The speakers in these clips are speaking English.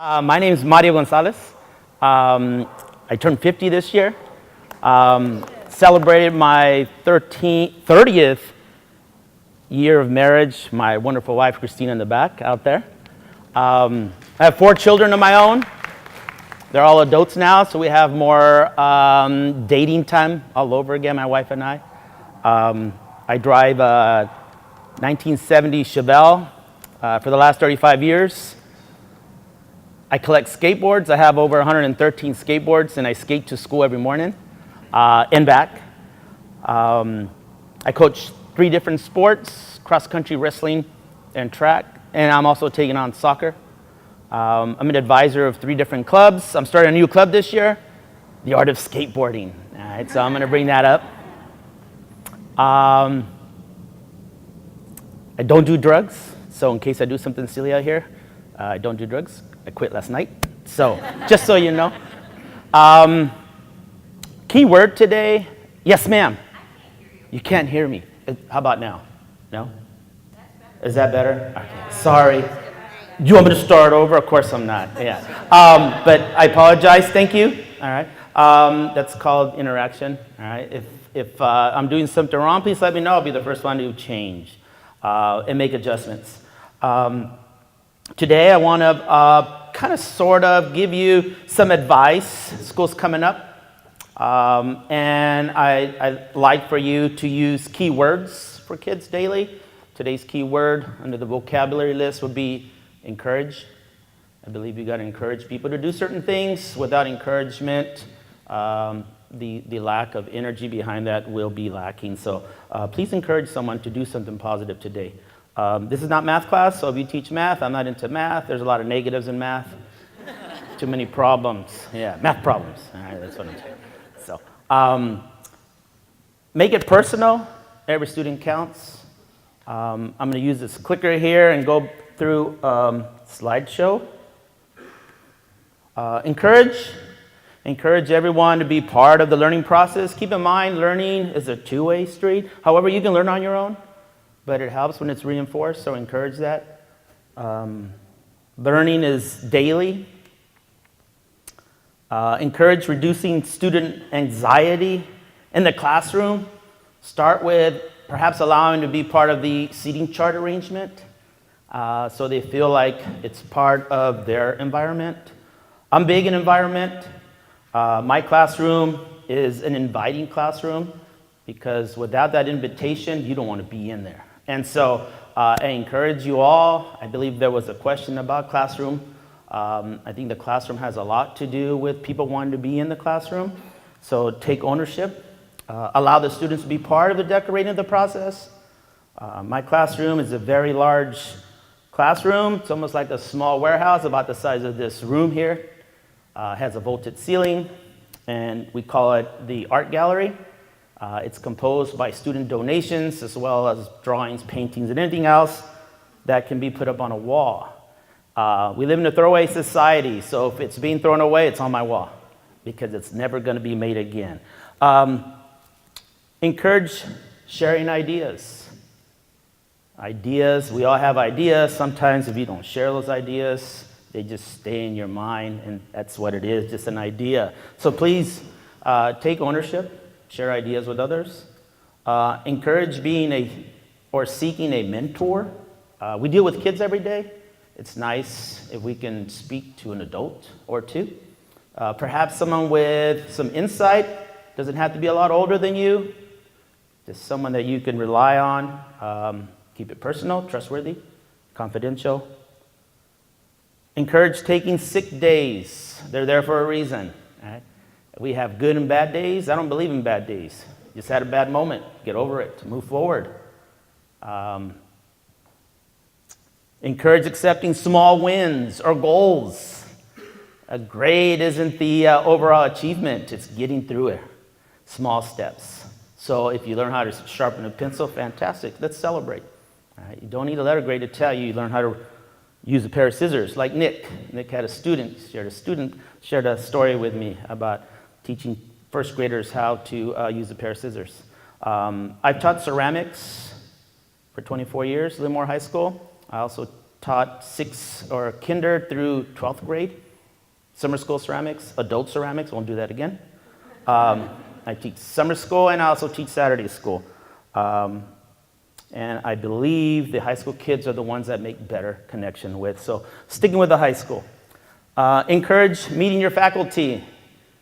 My name is Mario Gonzalez. I turned 50 this year. Celebrated my 30th year of marriage. My wonderful wife, Christina, in the back out there. I have 4 children of my own. They're all adults now, so we have more dating time all over again, my wife and I. I drive a 1970 Chevelle for the last 35 years. I collect skateboards. I have over 113 skateboards, and I skate to school every morning and back. I coach 3 different sports: cross-country, wrestling, and track. And I'm also taking on soccer. I'm an advisor of 3 different clubs. I'm starting a new club this year, the Art of Skateboarding. All right, so I'm going to bring that up. I don't do drugs, so in case I do something silly out here, I don't do drugs. I quit last night, so just so you know. Key word today, yes ma'am. You can't hear me. How about now? No? Is that better? Okay. Sorry. Do you want me to start over? Of course I'm not. Yeah. But I apologize. Thank you. All right. That's called interaction. All right. If I'm doing something wrong, please let me know. I'll be the first one to change and make adjustments. Today I want to kind of sort of give you some advice. School's coming up. And I'd like for you to use keywords for kids daily. Today's key word under the vocabulary list would be encourage. I believe you got to encourage people to do certain things. Without encouragement, the lack of energy behind that will be lacking. So please encourage someone to do something positive today. This is not math class, so if you teach math, I'm not into math. There's a lot of negatives in math. Too many problems. Yeah, math problems. All right, that's what I'm saying. So make it personal. Every student counts. I'm going to use this clicker here and go through slideshow. Encourage everyone to be part of the learning process. Keep in mind, learning is a two-way street. However, you can learn on your own, but it helps when it's reinforced, so encourage that. Learning is daily. Encourage reducing student anxiety in the classroom. Start with perhaps allowing to be part of the seating chart arrangement so they feel like it's part of their environment. I'm big in environment. My classroom is an inviting classroom because without that invitation, you don't want to be in there. And so I encourage you all. I believe there was a question about classroom. I think the classroom has a lot to do with people wanting to be in the classroom. So take ownership. Allow the students to be part of the decorating of the process. My classroom is a very large classroom. It's almost like a small warehouse, about the size of this room here. Has a vaulted ceiling, and we call it the art gallery. It's composed by student donations as well as drawings, paintings, and anything else that can be put up on a wall. We live in a throwaway society, so if it's being thrown away, it's on my wall because it's never going to be made again. Encourage sharing ideas. Ideas, we all have ideas. Sometimes if you don't share those ideas, they just stay in your mind, and that's what it is, just an idea. So please take ownership, share ideas with others. Encourage being or seeking a mentor. We deal with kids every day. It's nice if we can speak to an adult or two. Perhaps someone with some insight. Doesn't have to be a lot older than you. Just someone that you can rely on. Keep it personal, trustworthy, confidential. Encourage taking sick days. They're there for a reason. Right? We have good and bad days. I don't believe in bad days. You just had a bad moment. Get over it. Move forward. Encourage accepting small wins or goals. A grade isn't the overall achievement. It's getting through it. Small steps. So if you learn how to sharpen a pencil, fantastic. Let's celebrate. All right? You don't need a letter grade to tell you you learn how to use a pair of scissors, like Nick. Nick had a student shared a story with me about teaching first graders how to use a pair of scissors. I've taught ceramics for 24 years, Livermore High School. I also taught kinder through 12th grade, summer school ceramics, adult ceramics, won't do that again. I teach summer school and I also teach Saturday school. And I believe the high school kids are the ones that make better connection with. So sticking with the high school. Encourage meeting your faculty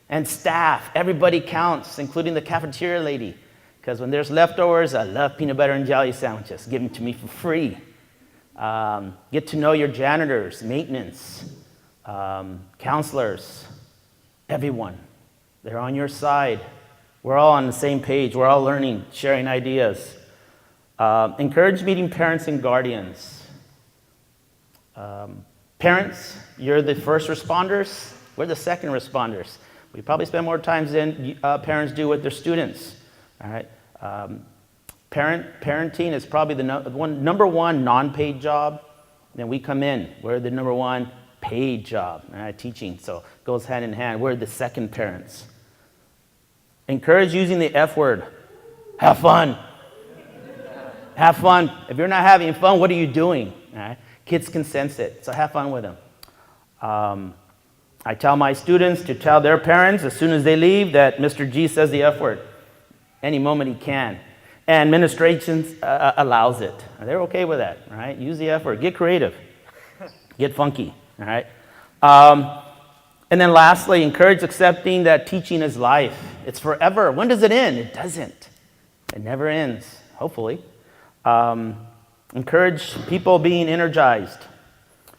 and staff. Everybody counts, including the cafeteria lady. Because when there's leftovers, I love peanut butter and jelly sandwiches. Give them to me for free. Get to know your janitors, maintenance, counselors, everyone. They're on your side. We're all on the same page. We're all learning, sharing ideas. Encourage meeting parents and guardians. Parents, you're the first responders. We're the second responders. We probably spend more time than parents do with their students. All right. Parenting is probably the number one non-paid job. Then we come in. We're the number one paid job. All right, teaching. So it goes hand in hand. We're the second parents. Encourage using the F word. Have fun. Have fun. If you're not having fun, what are you doing? All right? Kids can sense it, so have fun with them. I tell my students to tell their parents as soon as they leave that Mr. G says the F word. Any moment he can. And administration allows it. They're okay with that, all right? Use the F word. Get creative. Get funky, all right? And then lastly, encourage accepting that teaching is life. It's forever. When does it end? It doesn't. It never ends, hopefully. Encourage people being energized.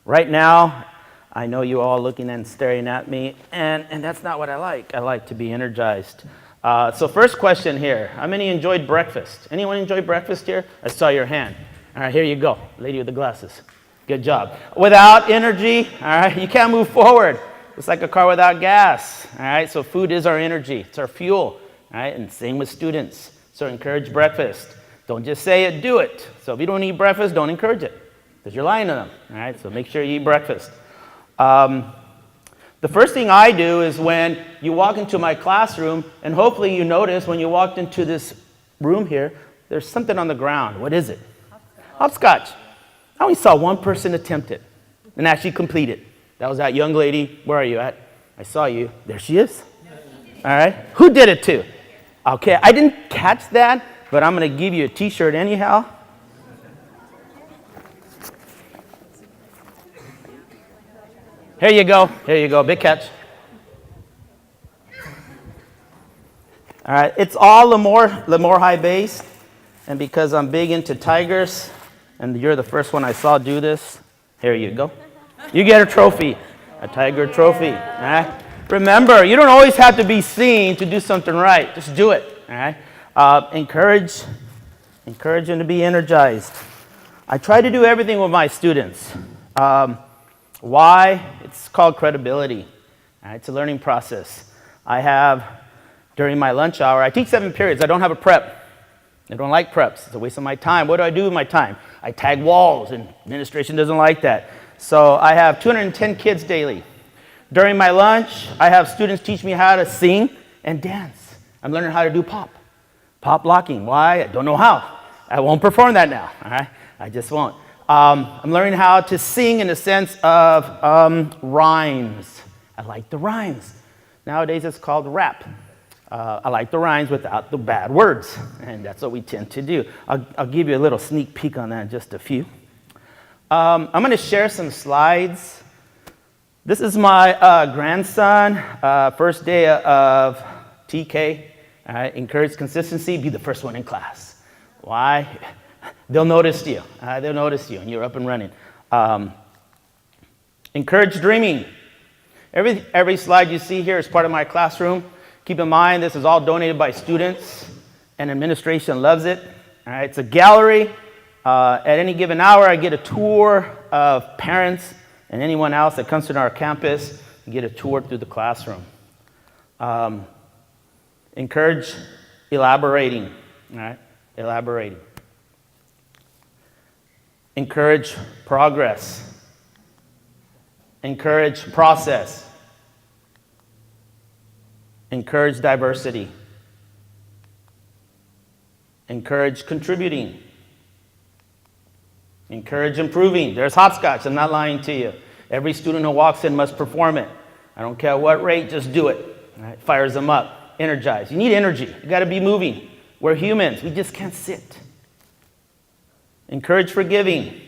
Right now, I know you all looking and staring at me, and that's not what I like. I like to be energized. So first question here, how many enjoyed breakfast? Anyone enjoy breakfast here? I saw your hand. All right, here you go, lady with the glasses. Good job. Without energy, all right, you can't move forward. It's like a car without gas, all right? So food is our energy. It's our fuel, all right? And same with students. So encourage breakfast. Don't just say it, do it. So if you don't eat breakfast, don't encourage it because you're lying to them, all right? So make sure you eat breakfast. The first thing I do is when you walk into my classroom, and hopefully you notice when you walked into this room here, there's something on the ground. What is it? Hopscotch. I only saw one person attempt it and actually complete it. That was that young lady. Where are you at? I saw you. There she is. All right. Who did it to? Okay. I didn't catch that, but I'm going to give you a T-shirt anyhow. Here you go. Here you go. Big catch. All right. It's all Lemoore High based. And because I'm big into tigers, and you're the first one I saw do this, here you go. You get a trophy, a tiger trophy. All right? Remember, you don't always have to be seen to do something right. Just do it. All right? Encourage them to be energized. I try to do everything with my students. Why? It's called credibility. All right? It's a learning process. I have, during my lunch hour, I teach 7 periods. I don't have a prep. I don't like preps. It's a waste of my time. What do I do with my time? I tag walls, and administration doesn't like that. So I have 210 kids daily. During my lunch, I have students teach me how to sing and dance. I'm learning how to do pop locking. Why? I don't know how. I won't perform that now. All right? I just won't. I'm learning how to sing in the sense of rhymes. I like the rhymes. Nowadays, it's called rap. I like the rhymes without the bad words, and that's what we tend to do. I'll give you a little sneak peek on that in just a few. I'm going to share some slides. This is my grandson, first day of TK. Encourage consistency, be the first one in class. Why? They'll notice you. They'll notice you, and you're up and running. Encourage dreaming. Every slide you see here is part of my classroom. Keep in mind, this is all donated by students, and administration loves it. All right, it's a gallery. At any given hour, I get a tour of parents and anyone else that comes to our campus. You get a tour through the classroom. Encourage elaborating. All right, elaborating. Encourage progress. Encourage process. Encourage diversity. Encourage contributing. Encourage improving. There's hopscotch. I'm not lying to you. Every student who walks in must perform it. I don't care what rate, just do it. All right? Fires them up. Energize. You need energy. You got to be moving. We're humans. We just can't sit. Encourage forgiving.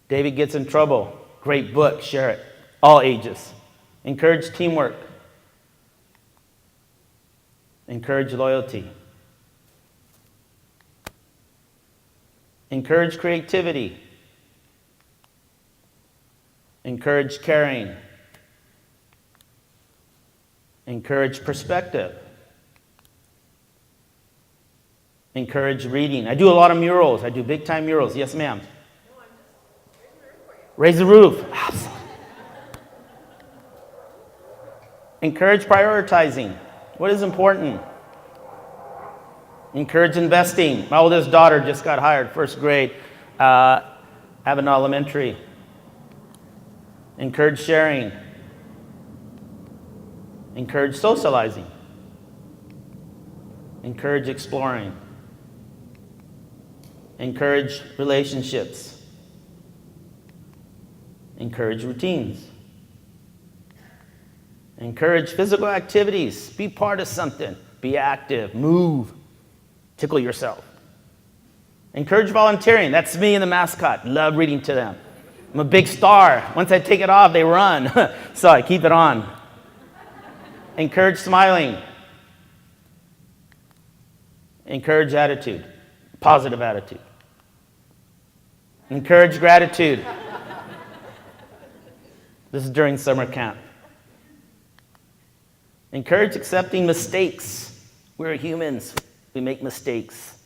David gets in trouble. Great book. Share it. All ages. Encourage teamwork. Encourage loyalty. Encourage creativity. Encourage caring. Encourage perspective. Encourage reading. I do a lot of murals. I do big time murals. Yes, ma'am. Raise the roof. Encourage prioritizing. What is important? Encourage investing. My oldest daughter just got hired, first grade, Avenue Elementary. Encourage sharing. Encourage socializing. Encourage exploring. Encourage relationships. Encourage routines. Encourage physical activities. Be part of something. Be active. Move. Tickle yourself. Encourage volunteering. That's me and the mascot. Love reading to them. I'm a big star. Once I take it off, they run. So I keep it on. Encourage smiling. Encourage attitude. Positive attitude. Encourage gratitude. This is during summer camp. Encourage accepting mistakes. We're humans. We make mistakes.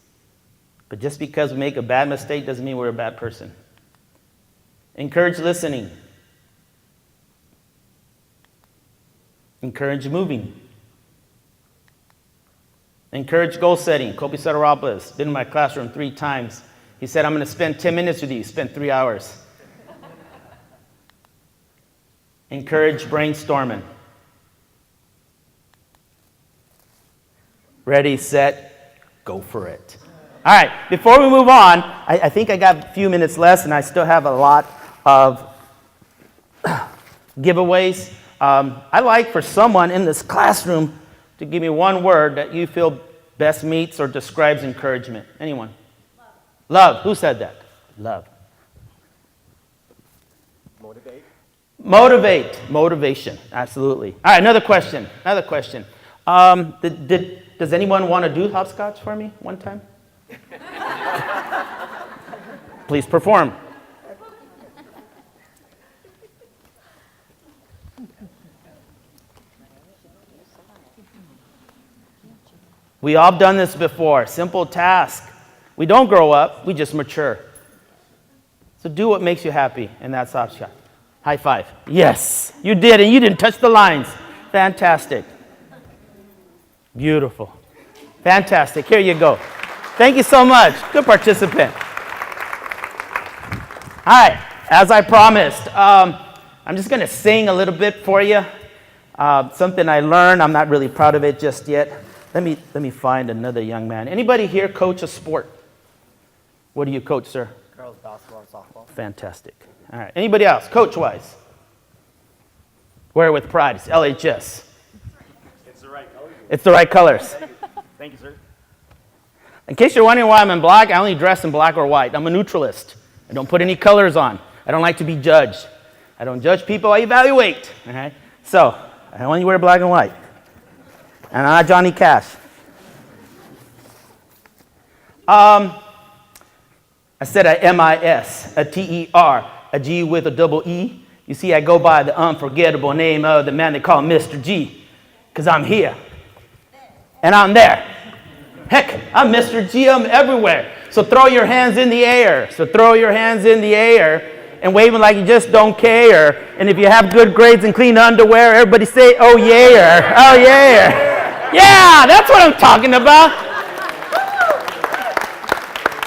But just because we make a bad mistake doesn't mean we're a bad person. Encourage listening. Encourage moving. Encourage goal setting. Kobe Soteropoulos, been in my classroom 3 times. He said, I'm going to spend 10 minutes with you. Spent 3 hours. Encourage brainstorming. Ready, set, go for it. All right, before we move on, I think I got a few minutes left, and I still have a lot of giveaways. I'd like for someone in this classroom to give me one word that you feel best meets or describes encouragement. Anyone? Love. Who said that? Love. Motivate. Motivate. Motivation. Absolutely. All right, another question. Does anyone want to do hopscotch for me one time? Please perform. We all have done this before. Simple task. We don't grow up, we just mature. So do what makes you happy, and that's hopscotch. High five. Yes, you did, and you didn't touch the lines. Fantastic. Beautiful. Fantastic. Here you go. Thank you so much. Good participant. All right, as I promised, I'm just going to sing a little bit for you. Something I learned. I'm not really proud of it just yet. Let me find another young man. Anybody here coach a sport? What do you coach, sir? Girls basketball and softball. Fantastic. All right. Anybody else, coach-wise? Wear it with pride. It's LHS. It's the right color. It's the right colors. Thank you, sir. In case you're wondering why I'm in black, I only dress in black or white. I'm a neutralist. I don't put any colors on. I don't like to be judged. I don't judge people, I evaluate. All right? So, I only wear black and white. And I'm not Johnny Cash. I said a M-I-S, a T-E-R, a G with a double E. You see, I go by the unforgettable name of the man they call Mr. G, because I'm here. And I'm there. Heck, I'm Mr. G, I'm everywhere. So throw your hands in the air. And wave them like you just don't care. And if you have good grades and clean underwear, everybody say, oh yeah, oh yeah. Yeah, that's what I'm talking about.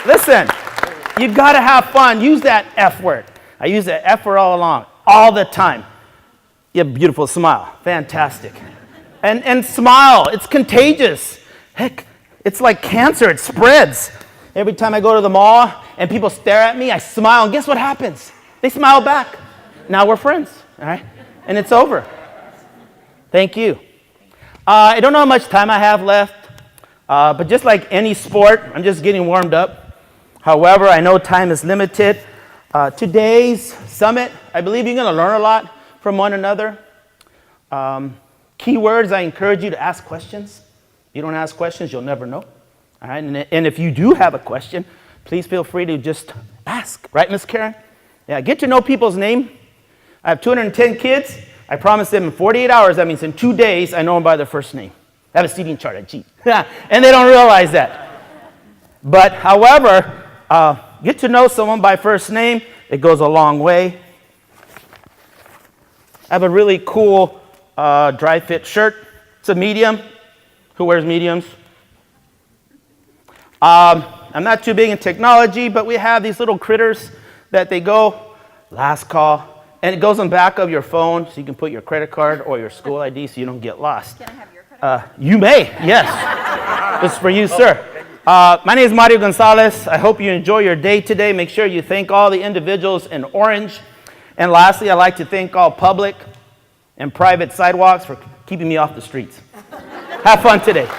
Listen, you gotta have fun. Use that F word. I use that F word all along, all the time. You have a beautiful smile. Fantastic. And smile, it's contagious. Heck, it's like cancer, it spreads. Every time I go to the mall and people stare at me, I smile, and guess what happens? They smile back. Now we're friends, all right? And it's over. Thank you. I don't know how much time I have left, but just like any sport, I'm just getting warmed up. However, I know time is limited. Today's summit, I believe you're going to learn a lot from one another. Keywords, I encourage you to ask questions. If you don't ask questions, you'll never know. All right? And if you do have a question, please feel free to just ask. Right, Miss Karen? Yeah, get to know people's name. I have 210 kids. I promised them in 48 hours, that means in 2 days, I know them by their first name. I have a seating chart, I cheat. And they don't realize that. But however, get to know someone by first name. It goes a long way. I have a really cool dry fit shirt. It's a medium. Who wears mediums? I'm not too big in technology, but we have these little critters that they go, last call, and it goes on the back of your phone so you can put your credit card or your school ID so you don't get lost. Can I have your credit card? You may, yes. This is for you, sir. My name is Mario Gonzalez. I hope you enjoy your day today. Make sure you thank all the individuals in orange. And lastly, I'd like to thank all public and private sidewalks for keeping me off the streets. Have fun today.